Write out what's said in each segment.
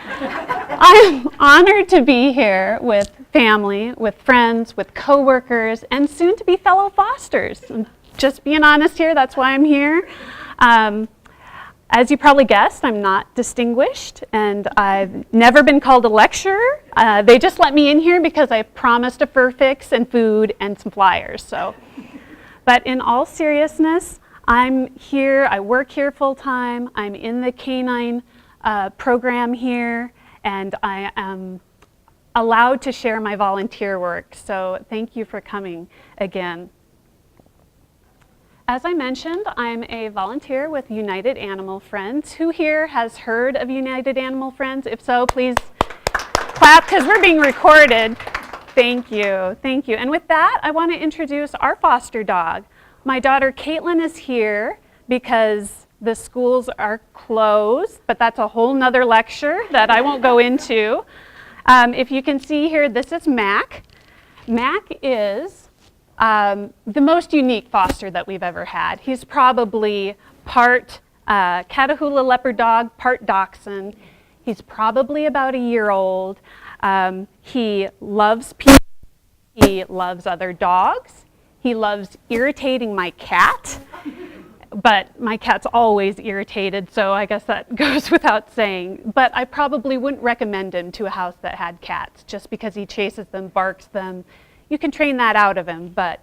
I'm honored to be here with family, with friends, with coworkers, and soon to be fellow fosters. I'm just being honest here, that's why I'm here. As you probably guessed, I'm not distinguished, and I've never been called a lecturer. They just let me in here because I promised a fur fix and food and some flyers. So, but in all seriousness, I'm here, I work here full time, I'm in the canine program here, and I am allowed to share my volunteer work. So thank you for coming again. As I mentioned, I'm a volunteer with United Animal Friends. Who here has heard of United Animal Friends? If so, please clap, because we're being recorded. Thank you, thank you. And with that, I want to introduce our foster dog. My daughter Caitlin is here because the schools are closed, but that's a whole nother lecture that I won't go into. If you can see here, this is Mac. Mac is the most unique foster that we've ever had. He's probably part Catahoula leopard dog, part dachshund. He's probably about a year old. He loves people. He loves other dogs. He loves irritating my cat. But my cat's always irritated, so I guess that goes without saying. But I probably wouldn't recommend him to a house that had cats, just because he chases them, barks them. You can train that out of him, but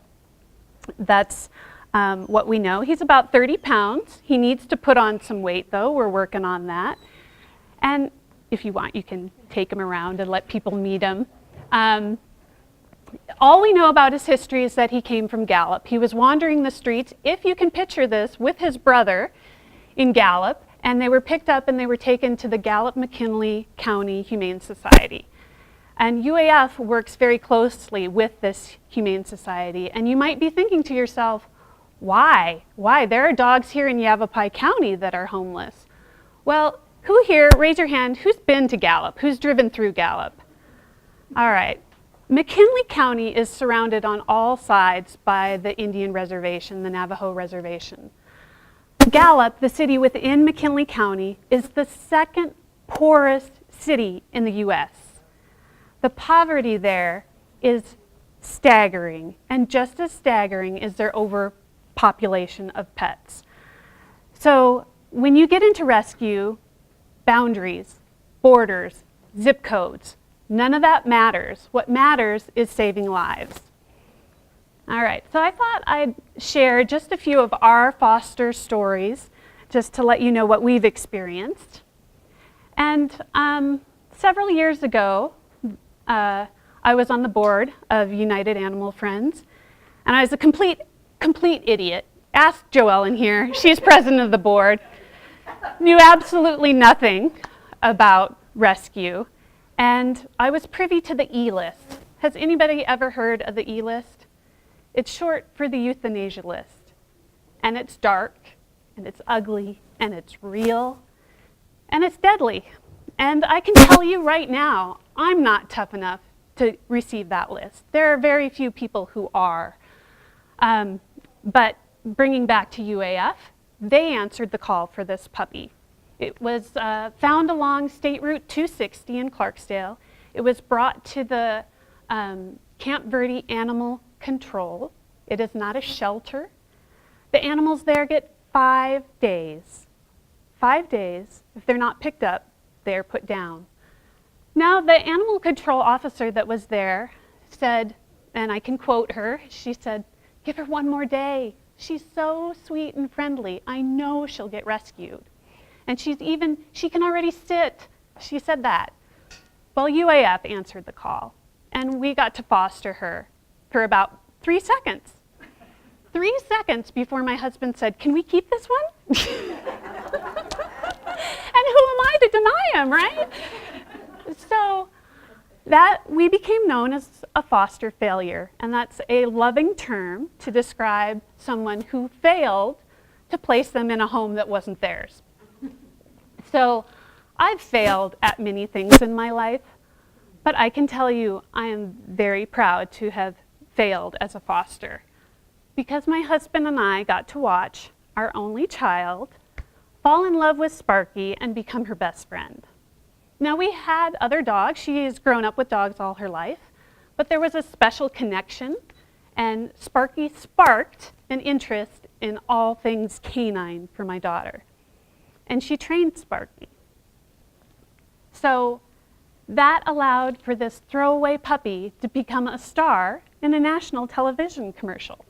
that's what we know. He's about 30 pounds. He needs to put on some weight, though. We're working on that. And if you want, you can take him around and let people meet him. All we know about his history is that he came from Gallup. He was wandering the streets, if you can picture this, with his brother in Gallup, and they were picked up and they were taken to the Gallup-McKinley County Humane Society. And UAF works very closely with this Humane Society, and you might be thinking to yourself, why? Why? There are dogs here in Yavapai County that are homeless. Well, who here, raise your hand, who's been to Gallup? Who's driven through Gallup? All right. McKinley County is surrounded on all sides by the Indian reservation, the Navajo reservation. Gallup, the city within McKinley County, is the second poorest city in the US. The poverty there is staggering, and just as staggering is their overpopulation of pets. So when you get into rescue, boundaries, borders, zip codes, none of that matters. What matters is saving lives. All right, so I thought I'd share just a few of our foster stories just to let you know what we've experienced. And several years ago, I was on the board of United Animal Friends, and I was a complete idiot. Ask Joelle in here, she's president of the board. Knew absolutely nothing about rescue. And I was privy to the E-list. Has anybody ever heard of the E-list? It's short for the euthanasia list. And it's dark, and it's ugly, and it's real, and it's deadly. And I can tell you right now, I'm not tough enough to receive that list. There are very few people who are. But bringing back to UAF, they answered the call for this puppy. It was found along State Route 260 in Clarksdale. It was brought to the Camp Verde Animal Control. It is not a shelter. The animals there get 5 days. 5 days. If they're not picked up, they're put down. Now, the animal control officer that was there said, and I can quote her, she said, "Give her 1 more day. She's so sweet and friendly. I know she'll get rescued. And she can already sit." She said that. Well, UAF answered the call, and we got to foster her for about 3 seconds. 3 seconds before my husband said, "Can we keep this one?" And who am I to deny him, right? So that we became known as a foster failure, and that's a loving term to describe someone who failed to place them in a home that wasn't theirs. So I've failed at many things in my life, but I can tell you I am very proud to have failed as a foster, because my husband and I got to watch our only child fall in love with Sparky and become her best friend. Now we had other dogs. She has grown up with dogs all her life, but there was a special connection, and Sparky sparked an interest in all things canine for my daughter. And she trained Sparky. So that allowed for this throwaway puppy to become a star in a national television commercial.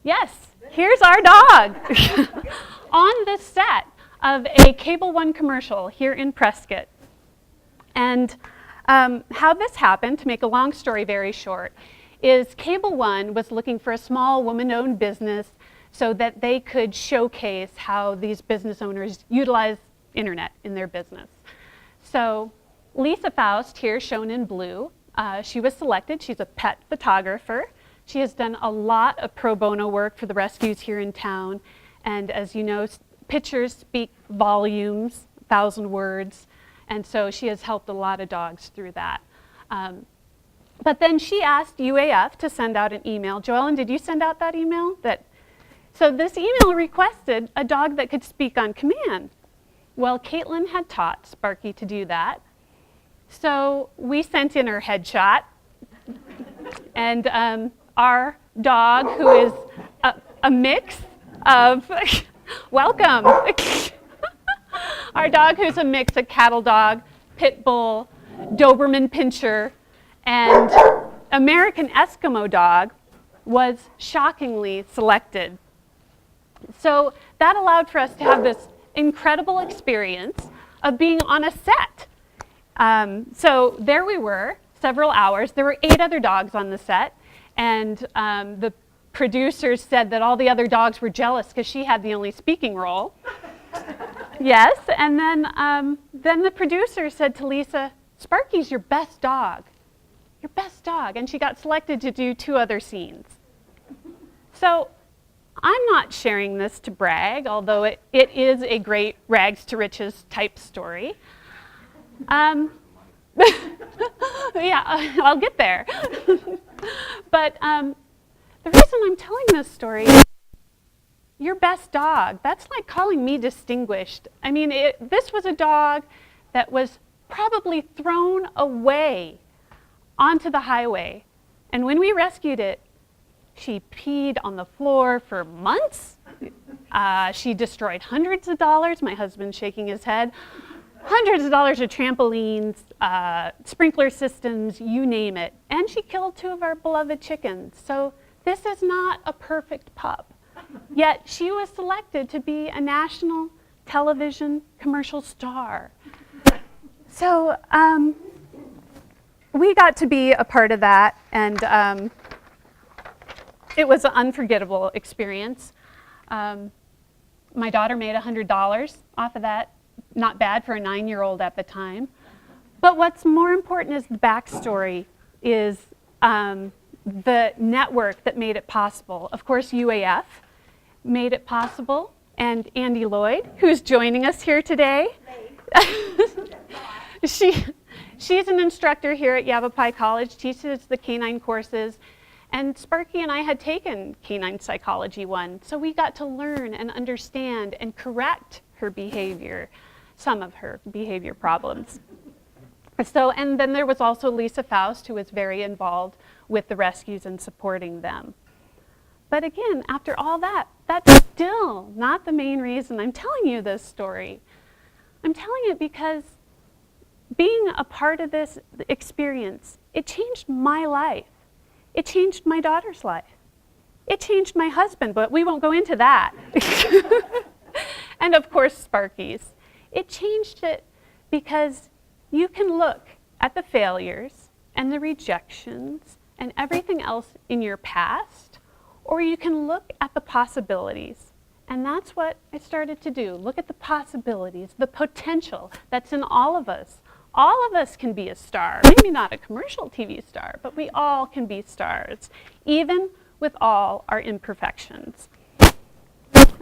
Yes, here's our dog on the set of a Cable One commercial here in Prescott. And how this happened, to make a long story very short, is Cable One was looking for a small woman-owned business so that they could showcase how these business owners utilize internet in their business. So Lisa Faust, here shown in blue, she was selected. She's a pet photographer. She has done a lot of pro bono work for the rescues here in town. And as you know, pictures speak volumes, 1,000 words. And so she has helped a lot of dogs through that. But then she asked UAF to send out an email. Joellen, did you send out that email? So this email requested a dog that could speak on command. Well, Caitlin had taught Sparky to do that. So we sent in her headshot. And our dog, who is a mix of, welcome. Our dog, who's a mix of cattle dog, pit bull, Doberman Pinscher, and American Eskimo dog, was shockingly selected. So that allowed for us to have this incredible experience of being on a set. So there we were, several hours. There were 8 other dogs on the set, and the producers said that all the other dogs were jealous because she had the only speaking role. Yes, and then the producer said to Lisa, "Sparky's your best dog, your best dog," and she got selected to do 2 other scenes. So I'm not sharing this to brag, although it is a great rags to riches type story. Yeah, I'll get there. But the reason I'm telling this story is your best dog. That's like calling me distinguished. I mean, this was a dog that was probably thrown away onto the highway. And when we rescued it, she peed on the floor for months. She destroyed hundreds of dollars. My husband's shaking his head. Hundreds of dollars of trampolines, sprinkler systems, you name it. And she killed 2 of our beloved chickens. So this is not a perfect pup. Yet she was selected to be a national television commercial star. So we got to be a part of that, and it was an unforgettable experience. My daughter made $100 off of that. Not bad for a 9-year-old at the time. But what's more important is the backstory, is the network that made it possible. Of course, UAF made it possible, and Andy Lloyd, who's joining us here today. She's an instructor here at Yavapai College, teaches the canine courses, and Sparky and I had taken Canine Psychology 1, so we got to learn and understand and correct her behavior, some of her behavior problems. So, and then there was also Lisa Faust, who was very involved with the rescues and supporting them. But again, after all that, that's still not the main reason I'm telling you this story. I'm telling it because being a part of this experience, it changed my life. It changed my daughter's life. It changed my husband, but we won't go into that. And of course, Sparky's. It changed it because you can look at the failures and the rejections and everything else in your past, or you can look at the possibilities. And that's what I started to do. Look at the possibilities, the potential that's in all of us. All of us can be a star. Maybe not a commercial TV star, but we all can be stars, even with all our imperfections.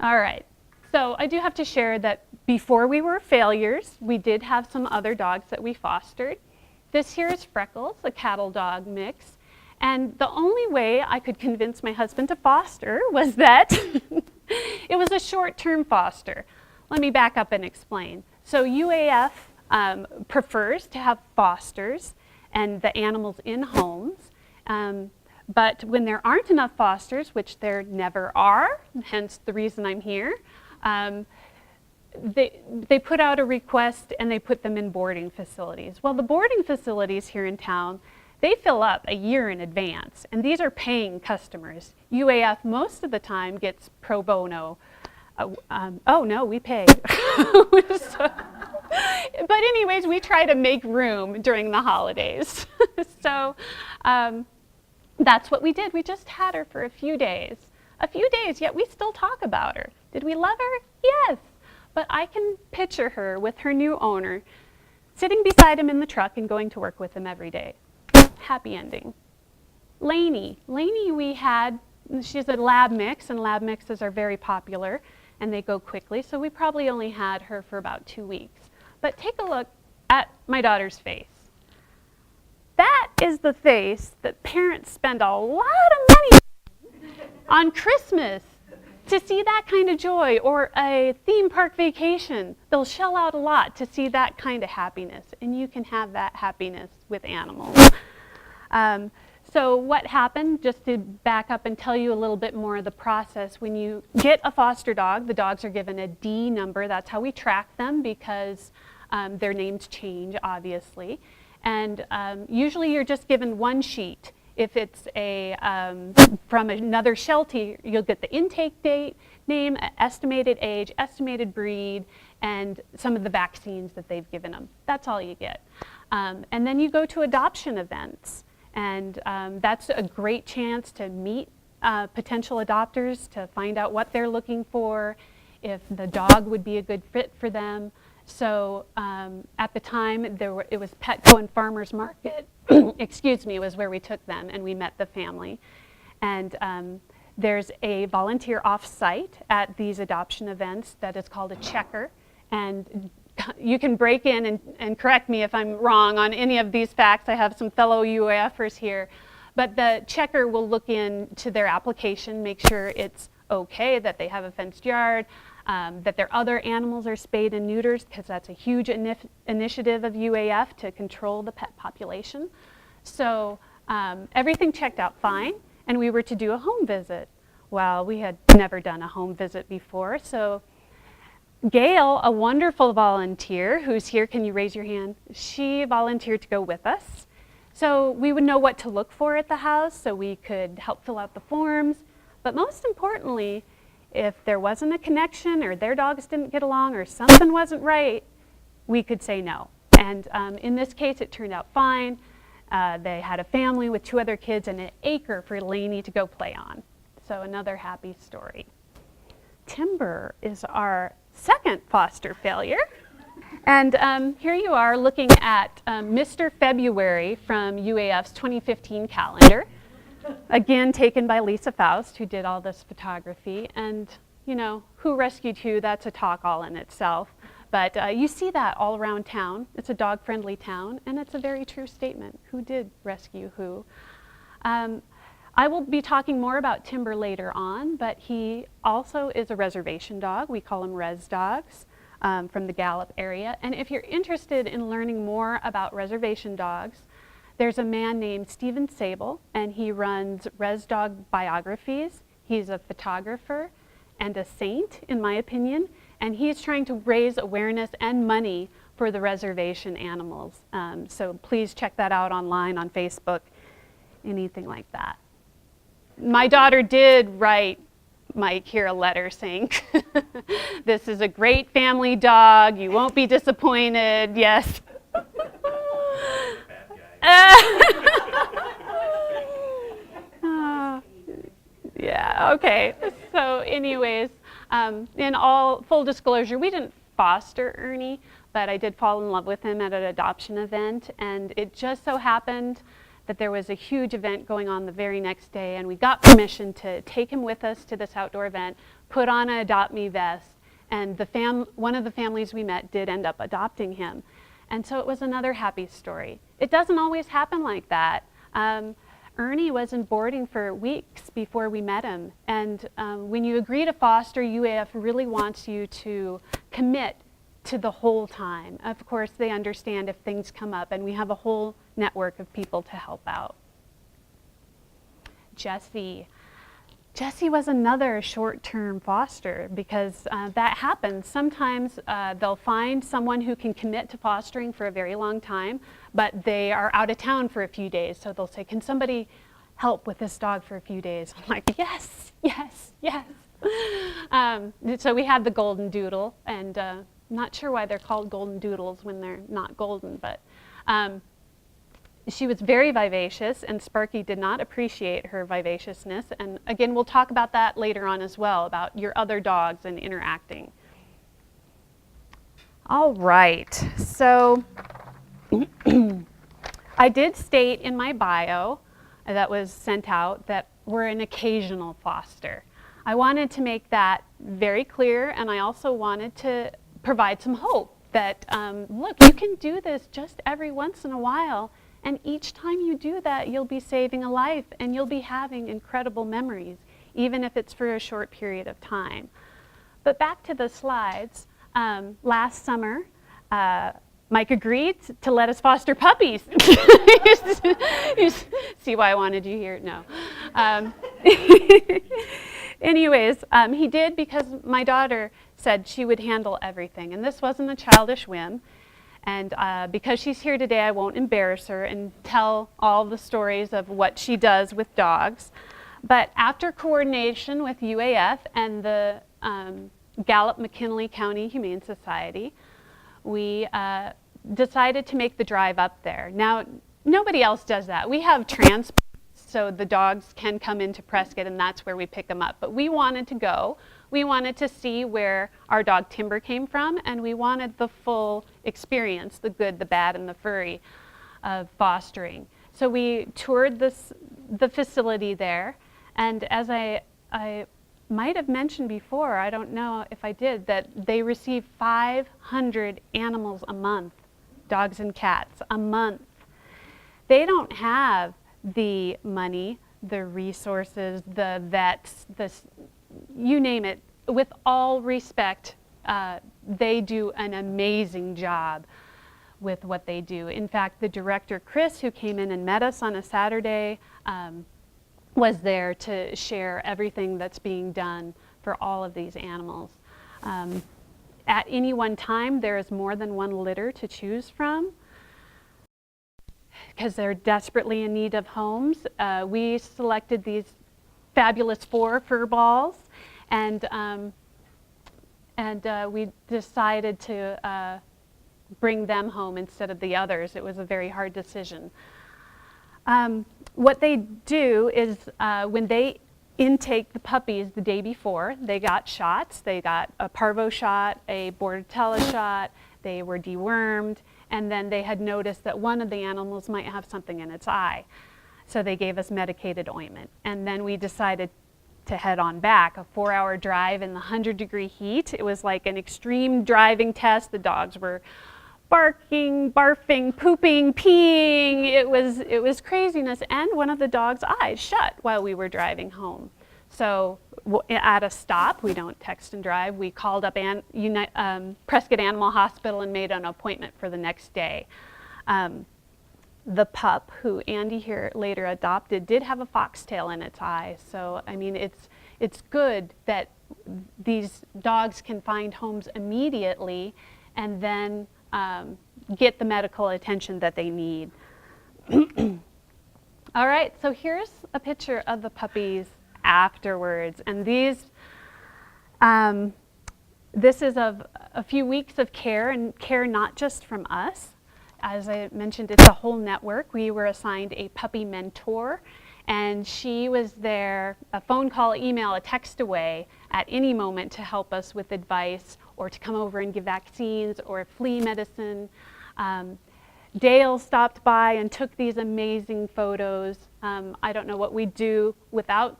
All right. So I do have to share that before we were failures, we did have some other dogs that we fostered. This here is Freckles, a cattle dog mix. And the only way I could convince my husband to foster was that it was a short-term foster. Let me back up and explain. So UAF prefers to have fosters and the animals in homes. But when there aren't enough fosters, which there never are, hence the reason I'm here, they put out a request and they put them in boarding facilities. Well, the boarding facilities here in town, they fill up a year in advance, and these are paying customers. UAF most of the time gets pro bono. Oh no, we pay. But anyways, we try to make room during the holidays. So that's what we did. We just had her for a few days. A few days, yet we still talk about her. Did we love her? Yes. But I can picture her with her new owner sitting beside him in the truck and going to work with him every day. Happy ending. LANEY. LANEY we had, she's a lab mix, and lab mixes are very popular and they go quickly, so we probably only had her for about 2 weeks. But take a look at my daughter's face. That is the face that parents spend a lot of money on Christmas to see that kind of joy, or a theme park vacation. They'll shell out a lot to see that kind of happiness, and you can have that happiness with animals. So what happened, just to back up and tell you a little bit more of the process, when you get a foster dog, the dogs are given a D number. That's how we track them, because their names change, obviously. And usually you're just given one sheet. If it's from another shelter, you'll get the intake date, name, estimated age, estimated breed, and some of the vaccines that they've given them. That's all you get. And then you go to adoption events. And that's a great chance to meet potential adopters, to find out what they're looking for, if the dog would be a good fit for them. So at the time, it was Petco and Farmers Market, excuse me, was where we took them, and we met the family. And there's a volunteer off-site at these adoption events that is called a checker. And you can break in and correct me if I'm wrong on any of these facts. I have some fellow UAFers here. But the checker will look into their application, make sure it's okay, that they have a fenced yard, that their other animals are spayed and neutered, because that's a huge initiative of UAF to control the pet population. So everything checked out fine, and we were to do a home visit. Well, we had never done a home visit before, so Gail, a wonderful volunteer who's here, can you raise your hand? She volunteered to go with us. So we would know what to look for at the house, so we could help fill out the forms. But most importantly, if there wasn't a connection, or their dogs didn't get along, or something wasn't right, we could say no. And in this case, it turned out fine. They had a family with 2 other kids and an acre for LANEY to go play on. So another happy story. Timber is our second foster failure. And here you are looking at Mr. February from UAF's 2015 calendar. Again, taken by Lisa Faust, who did all this photography. And, you know, who rescued who, that's a talk all in itself. But you see that all around town. It's a dog-friendly town, and it's a very true statement. Who did rescue who? I will be talking more about Timber later on, but he also is a reservation dog. We call him res dogs from the Gallup area. And if you're interested in learning more about reservation dogs, there's a man named Stephen Sable, and he runs Res Dog Biographies. He's a photographer and a saint, in my opinion, and he's trying to raise awareness and money for the reservation animals. So please check that out online on Facebook, anything like that. My daughter did write Mike here a letter saying, this is a great family dog, you won't be disappointed, yes. Yeah, okay. So anyways, in all full disclosure, we didn't foster Ernie, but I did fall in love with him at an adoption event, and it just so happened that there was a huge event going on the very next day, and we got permission to take him with us to this outdoor event, put on an Adopt Me vest, and one of the families we met did end up adopting him. And so it was another happy story. It doesn't always happen like that. Ernie was in boarding for weeks before we met him, and when you agree to foster, UAF really wants you to commit to the whole time. Of course, they understand if things come up, and we have a whole network of people to help out. Jessie. Jessie was another short-term foster because that happens. Sometimes they'll find someone who can commit to fostering for a very long time, but they are out of town for a few days. So they'll say, can somebody help with this dog for a few days? I'm like, yes, yes, yes. So we had the golden doodle, and not sure why they're called golden doodles when they're not golden, but she was very vivacious, and Sparky did not appreciate her vivaciousness. And again, we'll talk about that later on as well, about your other dogs and interacting. All right, so I did state in my bio that was sent out that we're an occasional foster. I wanted to make that very clear, and I also wanted to provide some hope that, look, you can do this just every once in a while, and each time you do that, you'll be saving a life, and you'll be having incredible memories, even if it's for a short period of time. But back to the slides. Last summer, Mike agreed to let us foster puppies. You see why I wanted you here? No. Anyways, he did because my daughter said she would handle everything, and this wasn't a childish whim. And because she's here today, I won't embarrass her and tell all the stories of what she does with dogs. But after coordination with UAF and the Gallup-McKinley County Humane Society, we decided to make the drive up there. Now, nobody else does that. We have transport, so the dogs can come into Prescott, and that's where we pick them up. But we wanted to go. We wanted to see where our dog Timber came from, and we wanted the full experience, the good, the bad, and the furry of fostering. So we toured the facility there, and as I might have mentioned before, I don't know if I did, that they receive 500 animals a month, dogs and cats, a month. They don't have the money, the resources, the vets, you name it. With all respect, they do an amazing job with what they do. In fact, the director, Chris, who came in and met us on a Saturday, was there to share everything that's being done for all of these animals. At any one time, there is more than one litter to choose from because they're desperately in need of homes. We selected these fabulous 4 fur balls, and we decided to bring them home instead of the others. It was a very hard decision. What they do is when they intake the puppies the day before, they got shots. They got a parvo shot, a bordetella shot, they were dewormed, and then they had noticed that one of the animals might have something in its eye. So they gave us medicated ointment. And then we decided to head on back, a 4-hour drive in the 100-degree heat. It was like an extreme driving test. The dogs were barking, barfing, pooping, peeing. It was craziness. And one of the dog's eyes shut while we were driving home. So at a stop, we don't text and drive. We called up Prescott Animal Hospital and made an appointment for the next day. The pup, who Andy here later adopted, did have a foxtail in its eye. So, I mean, it's good that these dogs can find homes immediately and then get the medical attention that they need. All right, so here's a picture of the puppies afterwards. And these, this is of a few weeks of care, and care not just from us. As I mentioned, it's a whole network. We were assigned a puppy mentor, and she was there, a phone call, email, a text away at any moment to help us with advice or to come over and give vaccines or flea medicine. Dale stopped by and took these amazing photos. I don't know what we'd do without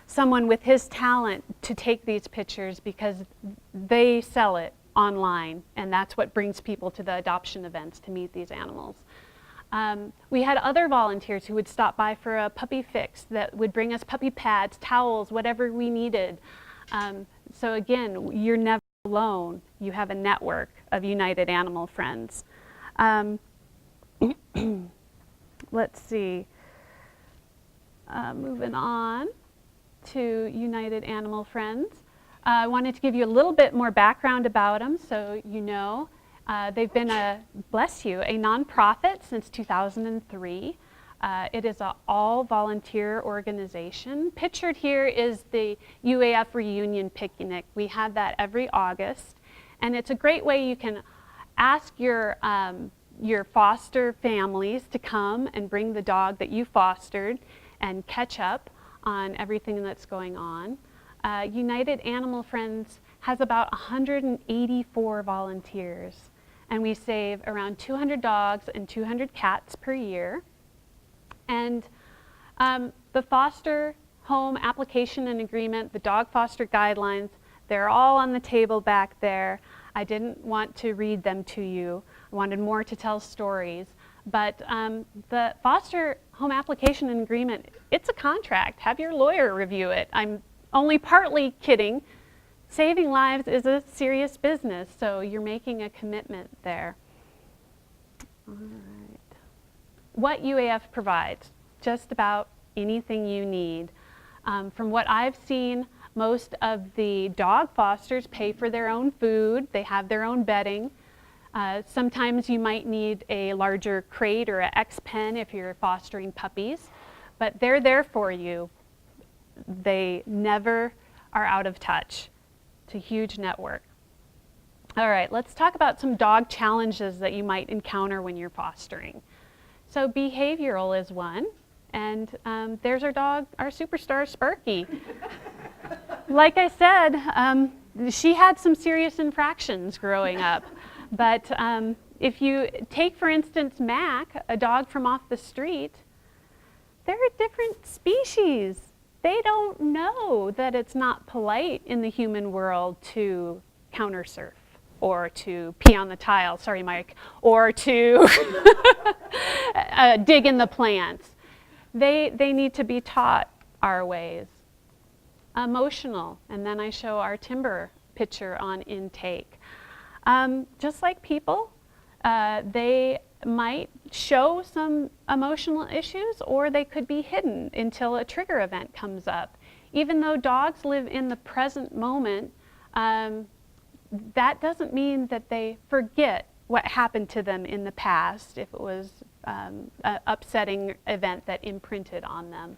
someone with his talent to take these pictures, because they sell it online, and that's what brings people to the adoption events, to meet these animals. We had other volunteers who would stop by for a puppy fix, that would bring us puppy pads, towels, whatever we needed. So again, you're never alone. You have a network of United Animal Friends. Let's see. Moving on to United Animal Friends. I wanted to give you a little bit more background about them so you know. They've been a nonprofit since 2003. It is an all-volunteer organization. Pictured here is the UAF reunion picnic. We have that every August, and it's a great way you can ask your foster families to come and bring the dog that you fostered and catch up on everything that's going on. United Animal Friends has about 184 volunteers, and we save around 200 dogs and 200 cats per year. And the foster home application and agreement, the dog foster guidelines, they're all on the table back there. I didn't want to read them to you. I wanted more to tell stories. But the foster home application and agreement, it's a contract. Have your lawyer review it. I'm only partly kidding. Saving lives is a serious business, so you're making a commitment there. All right. What UAF provides? Just about anything you need. From what I've seen, most of the dog fosters pay for their own food. They have their own bedding. Sometimes you might need a larger crate or an X-pen if you're fostering puppies, but they're there for you. They never are out of touch. It's a huge network. All right, let's talk about some dog challenges that you might encounter when you're fostering. So behavioral is one, and there's our dog, our superstar Sparky. Like I said, she had some serious infractions growing up. But if you take, for instance, Mac, a dog from off the street, they're a different species. They don't know that it's not polite in the human world to counter surf or to pee on the tile, sorry Mike, or to dig in the plants. They need to be taught our ways. Emotional, and then I show our timber picture on intake. Just like people, they might show some emotional issues, or they could be hidden until a trigger event comes up. Even though dogs live in the present moment, that doesn't mean that they forget what happened to them in the past if it was an upsetting event that imprinted on them.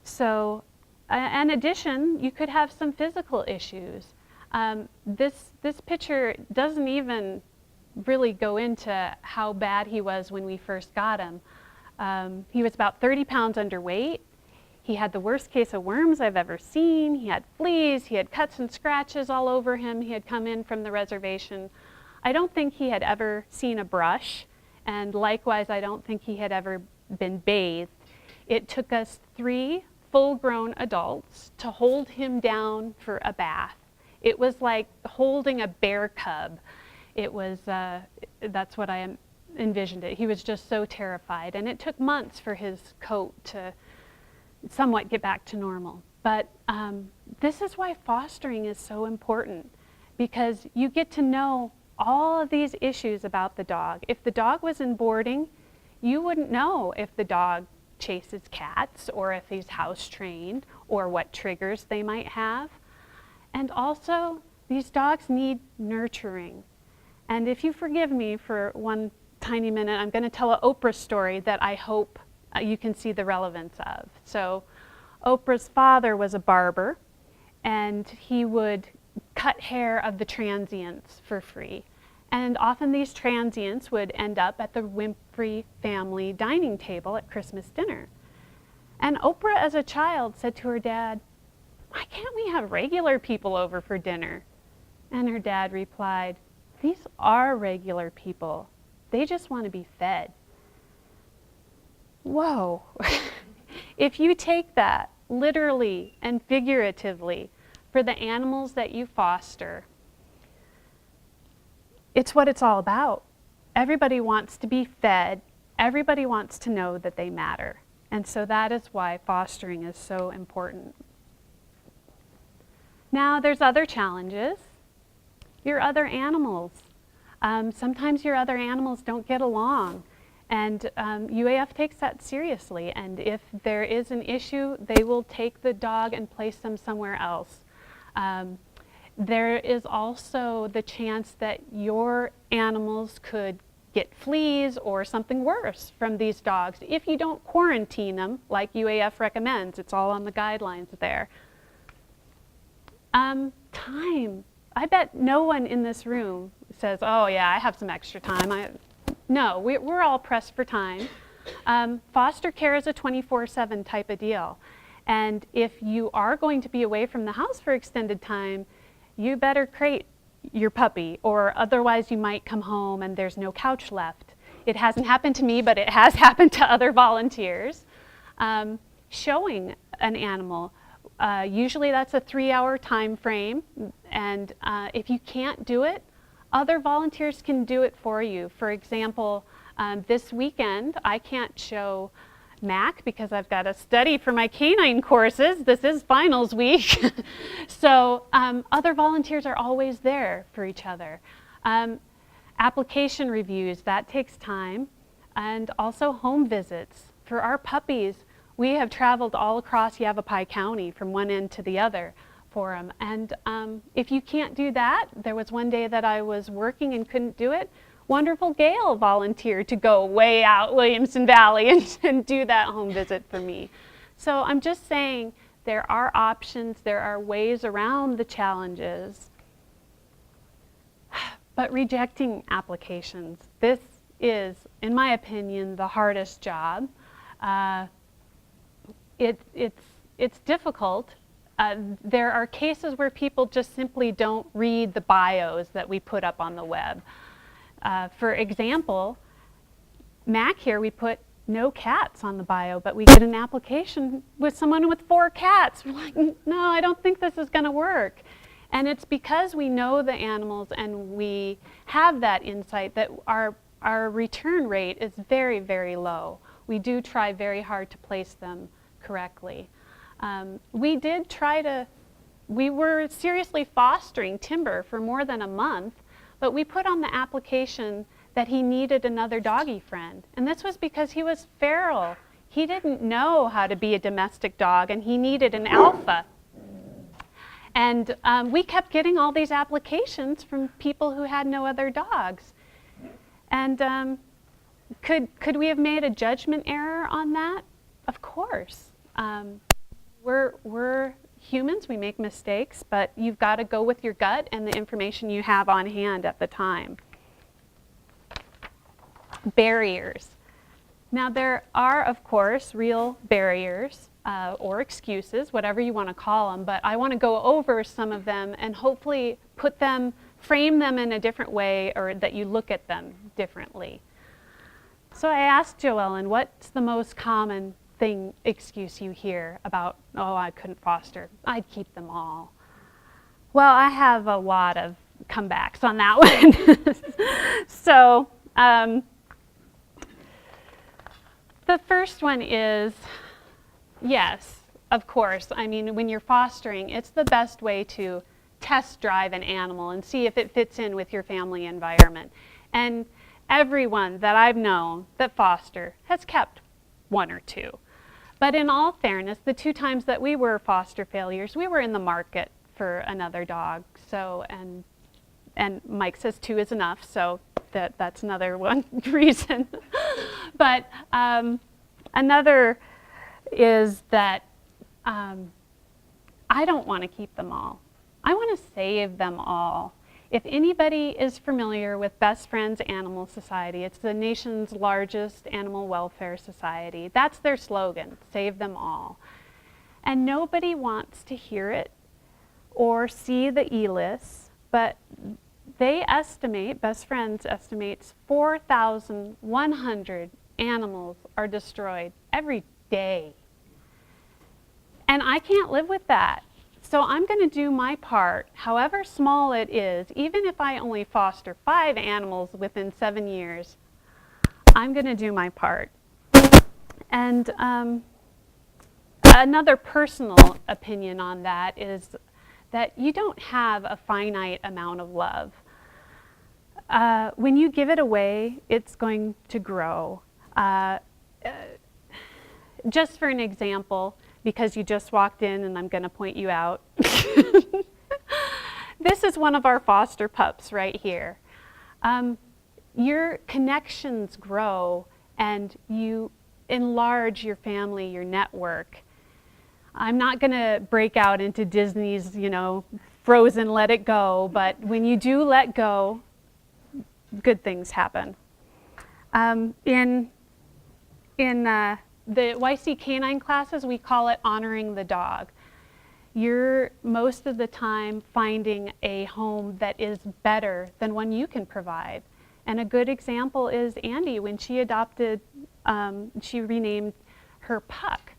So, in addition, you could have some physical issues. This picture doesn't even really go into how bad he was when we first got him. He was about 30 pounds underweight. He had the worst case of worms I've ever seen. He had fleas, he had cuts and scratches all over him. He had come in from the reservation. I don't think he had ever seen a brush, and likewise I don't think he had ever been bathed. It took us 3 full-grown adults to hold him down for a bath. It was like holding a bear cub. It was, that's what I envisioned it. He was just so terrified, and it took months for his coat to somewhat get back to normal. But this is why fostering is so important, because you get to know all of these issues about the dog. If the dog was in boarding, you wouldn't know if the dog chases cats, or if he's house trained, or what triggers they might have. And also, these dogs need nurturing. And if you forgive me for one tiny minute, I'm going to tell an Oprah story that I hope you can see the relevance of. So, Oprah's father was a barber, and he would cut hair of the transients for free. And often these transients would end up at the Winfrey family dining table at Christmas dinner. And Oprah, as a child, said to her dad, "Why can't we have regular people over for dinner?" And her dad replied, "These are regular people. They just want to be fed." Whoa. If you take that literally and figuratively for the animals that you foster, it's what it's all about. Everybody wants to be fed. Everybody wants to know that they matter. And so that is why fostering is so important. Now, there's other challenges. Your other animals. Sometimes your other animals don't get along. And UAF takes that seriously, and if there is an issue, they will take the dog and place them somewhere else. There is also the chance that your animals could get fleas or something worse from these dogs if you don't quarantine them like UAF recommends. It's all on the guidelines there. Time. I bet no one in this room says, oh yeah, I have some extra time. No, we're all pressed for time. Foster care is a 24/7 type of deal. And if you are going to be away from the house for extended time, you better crate your puppy, or otherwise you might come home and there's no couch left. It hasn't happened to me, but it has happened to other volunteers. Showing an animal, usually that's a 3-hour time frame, and if you can't do it, other volunteers can do it for you. For example, this weekend I can't show Mac because I've got to study for my canine courses. This is finals week. So other volunteers are always there for each other. Application reviews, that takes time. And also home visits. For our puppies, we have traveled all across Yavapai County from one end to the other for them. And if you can't do that, there was one day that I was working and couldn't do it. Wonderful Gail volunteered to go way out Williamson Valley and do that home visit for me. So I'm just saying there are options, there are ways around the challenges. But rejecting applications, this is, in my opinion, the hardest job. It's difficult. There are cases where people just simply don't read the bios that we put up on the web. For example, Mac here, we put no cats on the bio, but we get an application with someone with 4 cats. We're like, no, I don't think this is going to work. And it's because we know the animals and we have that insight that our return rate is very, very low. We do try very hard to place them correctly. We were seriously fostering Timber for more than a month, but we put on the application that he needed another doggy friend. And this was because he was feral. He didn't know how to be a domestic dog, and he needed an alpha. And we kept getting all these applications from people who had no other dogs. And could we have made a judgment error on that? Of course. We're humans, we make mistakes, but you've got to go with your gut and the information you have on hand at the time. Barriers. Now there are, of course, real barriers or excuses, whatever you want to call them, but I want to go over some of them and hopefully frame them in a different way, or that you look at them differently. So I asked Joellen, what's the most common excuse you hear about, oh, I couldn't foster, I'd keep them all? Well, I have a lot of comebacks on that one. So the first one is, yes, of course. I mean, when you're fostering, it's the best way to test drive an animal and see if it fits in with your family environment. And everyone that I've known that foster has kept 1 or 2. But in all fairness, the 2 times that we were foster failures, we were in the market for another dog. So, and Mike says 2 is enough, so that's another one reason. But another is that I don't want to keep them all. I want to save them all. If anybody is familiar with Best Friends Animal Society, it's the nation's largest animal welfare society. That's their slogan, save them all. And nobody wants to hear it or see the e-lists, but they estimate, Best Friends estimates 4,100 animals are destroyed every day. And I can't live with that. So I'm going to do my part, however small it is, even if I only foster 5 animals within 7 years, I'm going to do my part. And another personal opinion on that is that you don't have a finite amount of love. when you give it away, it's going to grow. Just for an example, because you just walked in and I'm going to point you out. This is one of our foster pups right here. Your connections grow and you enlarge your family, your network. I'm not going to break out into Disney's, you know, Frozen, let it go, but when you do let go, good things happen. In the YC canine classes, we call it honoring the dog. You're most of the time finding a home that is better than one you can provide. And a good example is Andy. When she adopted, she renamed her Puck.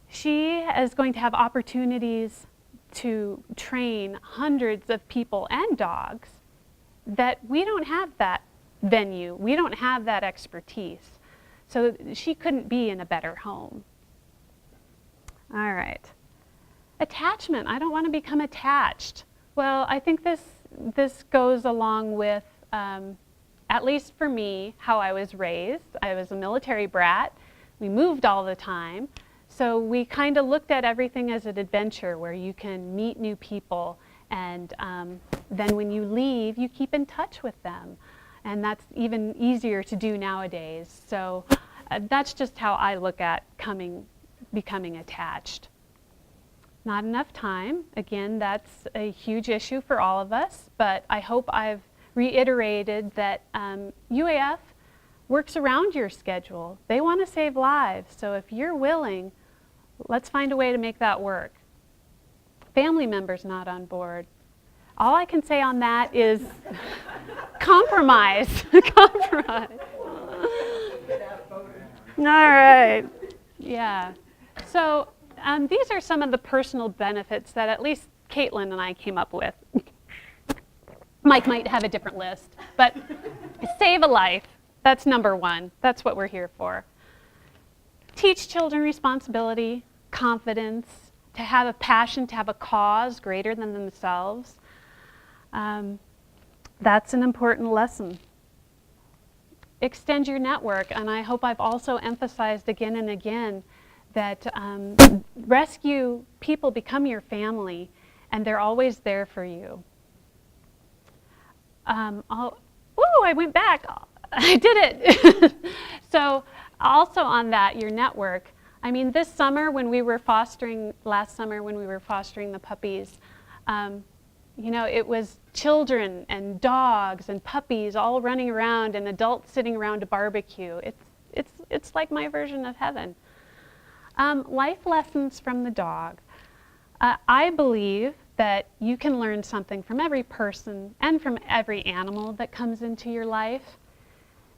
She is going to have opportunities to train hundreds of people and dogs that we don't have that venue. We don't have that expertise. So she couldn't be in a better home. All right. Attachment. I don't want to become attached. Well, I think this goes along with, at least for me, how I was raised. I was a military brat. We moved all the time. So we kind of looked at everything as an adventure where you can meet new people, and then when you leave, you keep in touch with them. And that's even easier to do nowadays. So that's just how I look at becoming attached. Not enough time. Again, that's a huge issue for all of us, but I hope I've reiterated that UAF works around your schedule. They want to save lives, so if you're willing, let's find a way to make that work. Family members not on board. All I can say on that is compromise. Compromise. All right. Yeah. So these are some of the personal benefits that at least Caitlin and I came up with. Mike might have a different list, but save a life. That's number one. That's what we're here for. Teach children responsibility, confidence, to have a passion, to have a cause greater than themselves. That's an important lesson. Extend your network, and I hope I've also emphasized again and again that rescue people become your family, and they're always there for you. I went back. I did it. So also on that, your network. I mean, this summer when we were fostering, last summer when we were fostering the puppies, you know, it was children and dogs and puppies all running around and adults sitting around a barbecue. It's like my version of heaven. Life lessons from the dog. I believe that you can learn something from every person and from every animal that comes into your life.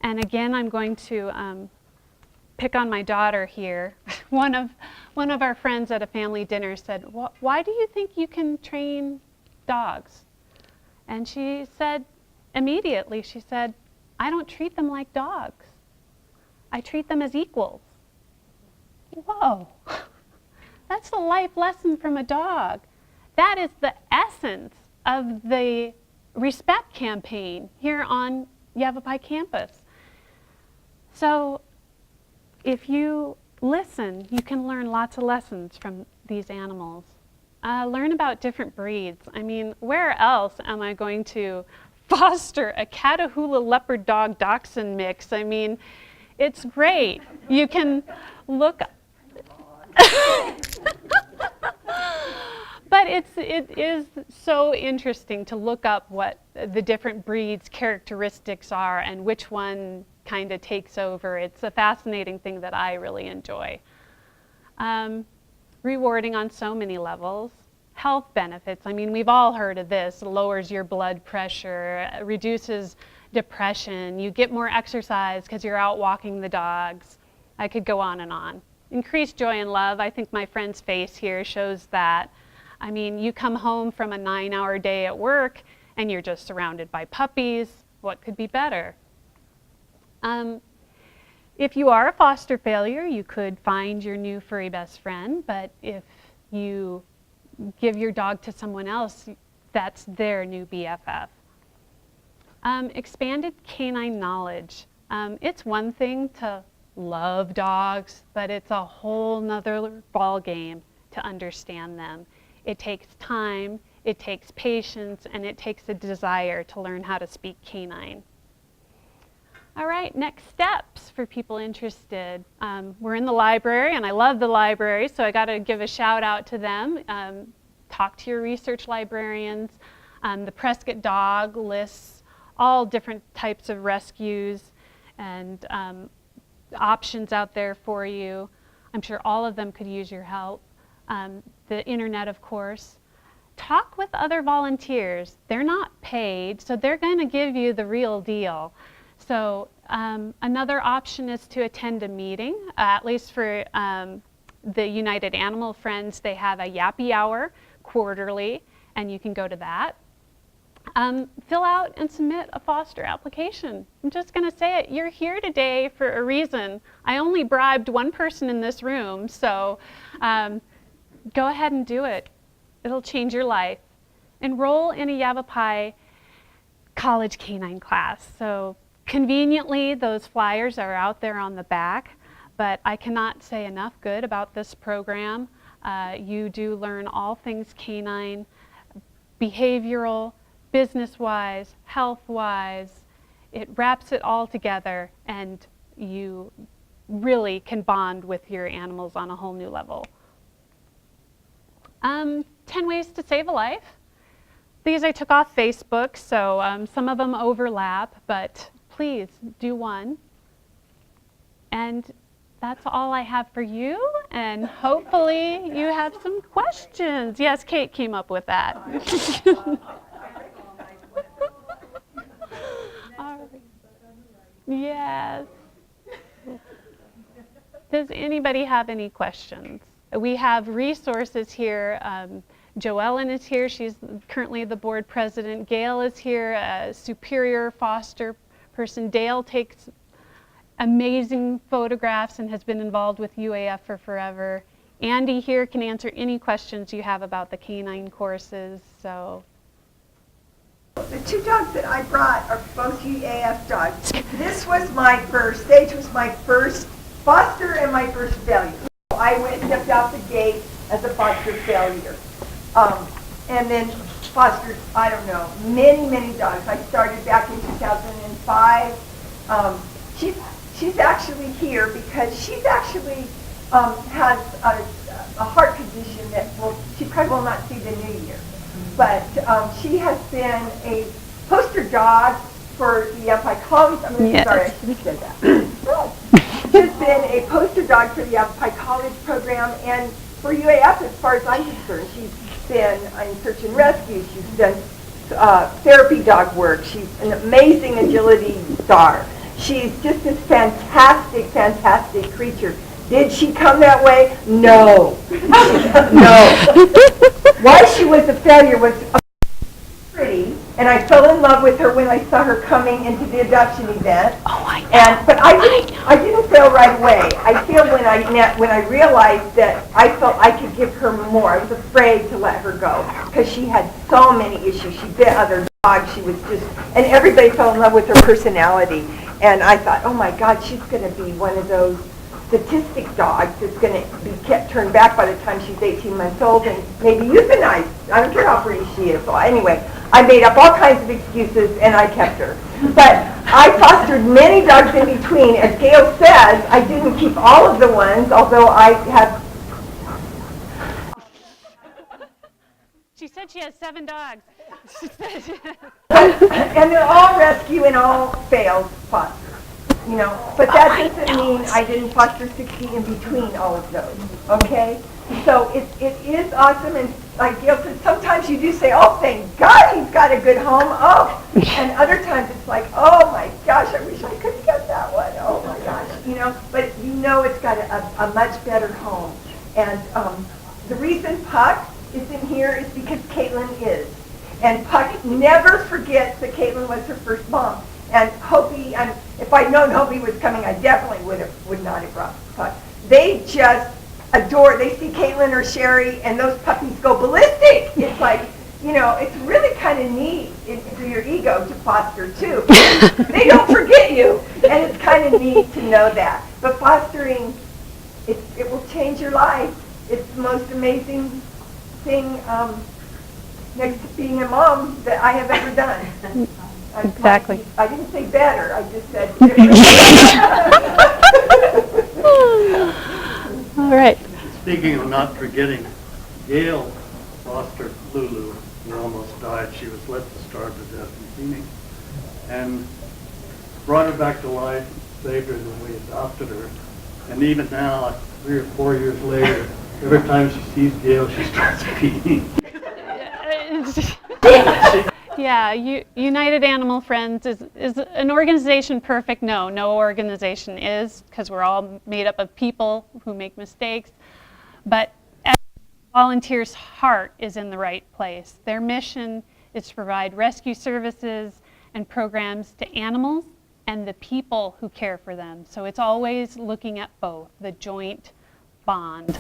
And again, I'm going to pick on my daughter here. One of our friends at a family dinner said, "Why do you think you can train dogs?" And she said, immediately, she said, "I don't treat them like dogs. I treat them as equals." Whoa, that's a life lesson from a dog. That is the essence of the respect campaign here on Yavapai campus. So if you listen, you can learn lots of lessons from these animals. Learn about different breeds. I mean, where else am I going to foster a Catahoula leopard dog dachshund mix? I mean, it's great. You can look but it is so interesting to look up what the different breeds' characteristics are and which one kind of takes over. It's a fascinating thing that I really enjoy. Rewarding on so many levels. Health benefits. I mean, we've all heard of this. It lowers your blood pressure, reduces depression. You get more exercise because you're out walking the dogs. I could go on and on. Increased joy and love. I think my friend's face here shows that. I mean, you come home from a 9-hour day at work and you're just surrounded by puppies. What could be better? If you are a foster failure, you could find your new furry best friend, but if you give your dog to someone else, that's their new BFF. Expanded canine knowledge. It's one thing to love dogs, but it's a whole nother ball game to understand them. It takes time, it takes patience, and it takes a desire to learn how to speak canine. All right, next steps for people interested. We're in the library, and I love the library, so I got to give a shout out to them. Talk to your research librarians. The Prescott dog lists all different types of rescues and options out there for you. I'm sure all of them could use your help. The internet, of course. Talk with other volunteers. They're not paid, so they're going to give you the real deal. So another option is to attend a meeting, at least for the United Animal Friends. They have a Yappy Hour quarterly, and you can go to that. Fill out and submit a foster application. I'm just going to say it. You're here today for a reason. I only bribed one person in this room, so go ahead and do it. It'll change your life. Enroll in a Yavapai college canine class. So conveniently, those flyers are out there on the back, but I cannot say enough good about this program. You do learn all things canine, behavioral, business-wise, health-wise. It wraps it all together, and you really can bond with your animals on a whole new level. 10 ways to save a life. These I took off Facebook, so some of them overlap, but please do one. And that's all I have for you, and hopefully you have some questions. Yes, Kate came up with that. Yes. Does anybody have any questions? We have resources here. Joellen is here. She's currently the board president. Gail is here, a superior foster person. Dale takes amazing photographs and has been involved with UAF for forever. Andy here can answer any questions you have about the canine courses. So. The two dogs that I brought are both UAF dogs. This was my first, Sage was my first foster and my first failure. I stepped out the gate as a foster failure. And then fostered, I don't know, many, many dogs. I started back in 2005. She's actually here because she's actually has a heart condition that she probably will not see the new year. But she has been a poster dog for the Yavapai College. Sorry, I should have said that. She's been a poster dog for the Yavapai College program, and for UAF, as far as I'm concerned, she's been in search and rescue. She's done therapy dog work. She's an amazing agility star. She's just this fantastic, fantastic creature. Did she come that way? No. No. Why she was a failure was pretty, and I fell in love with her when I saw her coming into the adoption event. Oh, I know. But I didn't fail right away. I failed when I realized that I felt I could give her more. I was afraid to let her go because she had so many issues. She bit other dogs. She was just, and everybody fell in love with her personality. And I thought, oh my God, she's going to be one of those statistic dogs that's going to be kept turned back by the time she's 18 months old and maybe euthanized. I don't care how pretty she is. So anyway, I made up all kinds of excuses and I kept her. But I fostered many dogs in between. As Gail says, I didn't keep all of the ones, although I have. She said she has 7 dogs. And they're all rescue and all failed foster. You know, but that doesn't mean I didn't foster 60 in between all of those, okay? So it is awesome, and like Gail said, sometimes you do say, oh, thank God he's got a good home, oh, and other times it's like, oh my gosh, I wish I could get that one, oh my gosh, you know, but you know it's got a much better home. And the reason Puck is in here is because Caitlin is, and Puck never forgets that Caitlin was her first mom. And Hopi, if I'd known Hopi was coming, I definitely would not have brought Puck. They just adore, they see Caitlin or Sheri and those puppies go ballistic. It's like, you know, it's really kind of neat for your ego to foster too. They don't forget you, and it's kind of neat to know that. But fostering, it will change your life. It's the most amazing thing next to being a mom that I have ever done. Exactly. I didn't say better, I just said All right. Speaking of not forgetting, Gail fostered Lulu, who almost died. She was let to starve to death in Phoenix, and brought her back to life, saved her, and then we adopted her. And even now, like 3 or 4 years later, every time she sees Gail, she starts peeing. Yeah, United Animal Friends is an organization perfect? No, no organization is, because we're all made up of people who make mistakes. But volunteers' heart is in the right place. Their mission is to provide rescue services and programs to animals and the people who care for them. So it's always looking at both, the joint bond.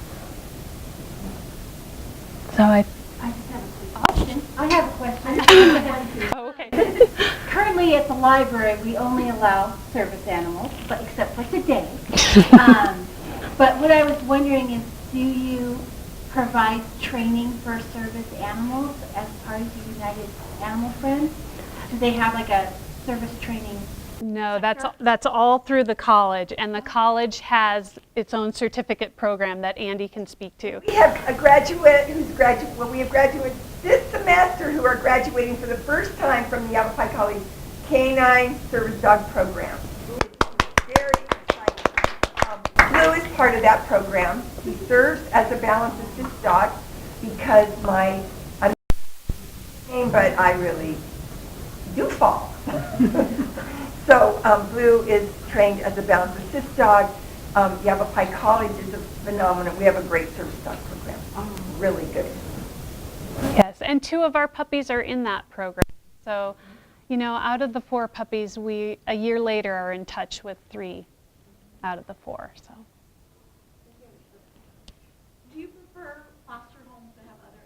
So I just have a quick question. I have a question. Oh, okay. Currently at the library, we only allow service animals, but except for today. But what I was wondering is, do you provide training for service animals as part of the United Animal Friends? Do they have like a service training? No, that's all through the college, and the college has its own certificate program that Andy can speak to. We have a graduate we have graduates this semester who are graduating for the first time from the Yavapai College Canine Service Dog Program. Very exciting. Blue is part of that program. He serves as a balance assist dog because I'm but I really do fall. So Blue is trained as a balance assist dog. Yavapai College is a phenomenon. We have a great service dog program. Really good. Yes, and 2 of our puppies are in that program. So, you know, out of the 4 puppies, we a year later are in touch with 3 out of the 4. So. Do you prefer foster homes that have other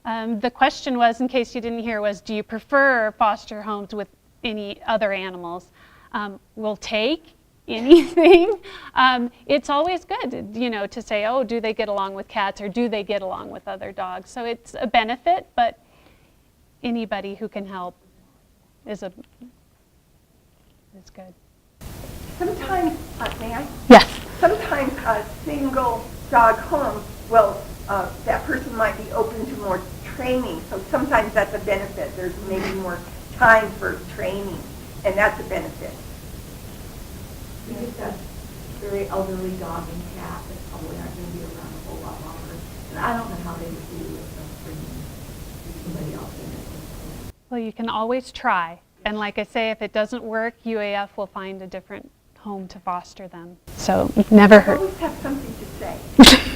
animals? The question was, in case you didn't hear, was do you prefer foster homes with any other animals? We'll take anything. It's always good, you know, to say, oh, do they get along with cats or do they get along with other dogs? So it's a benefit, but anybody who can help is good. Sometimes, may I? Yes. Sometimes a single dog home, that person might be open to more training. So sometimes that's a benefit. There's maybe more time for training, and that's a benefit. We just have very elderly dog and cat that probably aren't going to be around a whole lot longer. And I don't know how they would do with them bringing somebody else in it. Well, you can always try. And like I say, if it doesn't work, UAF will find a different home to foster them. So never I hurt. always have something to say.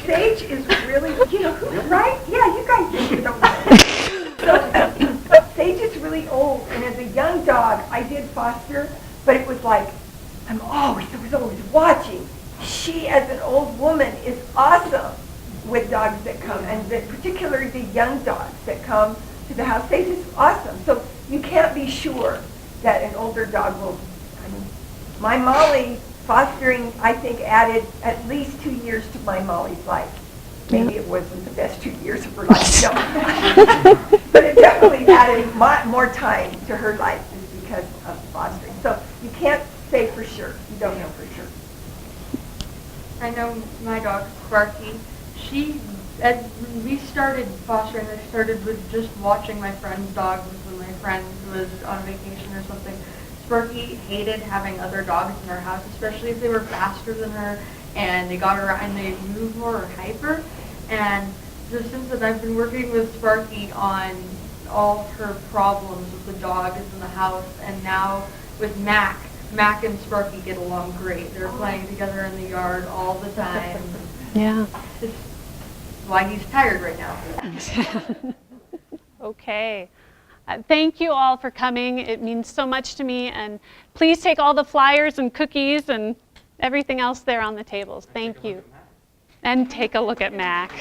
Sage is really, you know, right? Yeah, you guys did, don't you? So, Sage is really old, and as a young dog, I did foster, but it was like, I was always watching. She, as an old woman, is awesome with dogs that come, and particularly the young dogs that come to the house. Sage is awesome. So you can't be sure that an older dog will, my Molly fostering, I think, added at least 2 years to my Molly's life. Maybe it wasn't the best 2 years of her life, no. But it definitely added more time to her life just because of fostering. So you can't say for sure. You don't know for sure. I know my dog, Sparky. As we started fostering, I started with just watching my friend's dogs when my friend was on vacation or something. Sparky hated having other dogs in her house, especially if they were faster than her and they got around and they moved more or hyper. And so since then, I've been working with Sparky on all her problems with the dogs in the house, and now with Mac and Sparky get along great. They're playing together in the yard all the time. Yeah. It's why he's tired right now. Okay. Thank you all for coming. It means so much to me. And please take all the flyers and cookies and everything else there on the tables. Thank you. And take a look at Mac.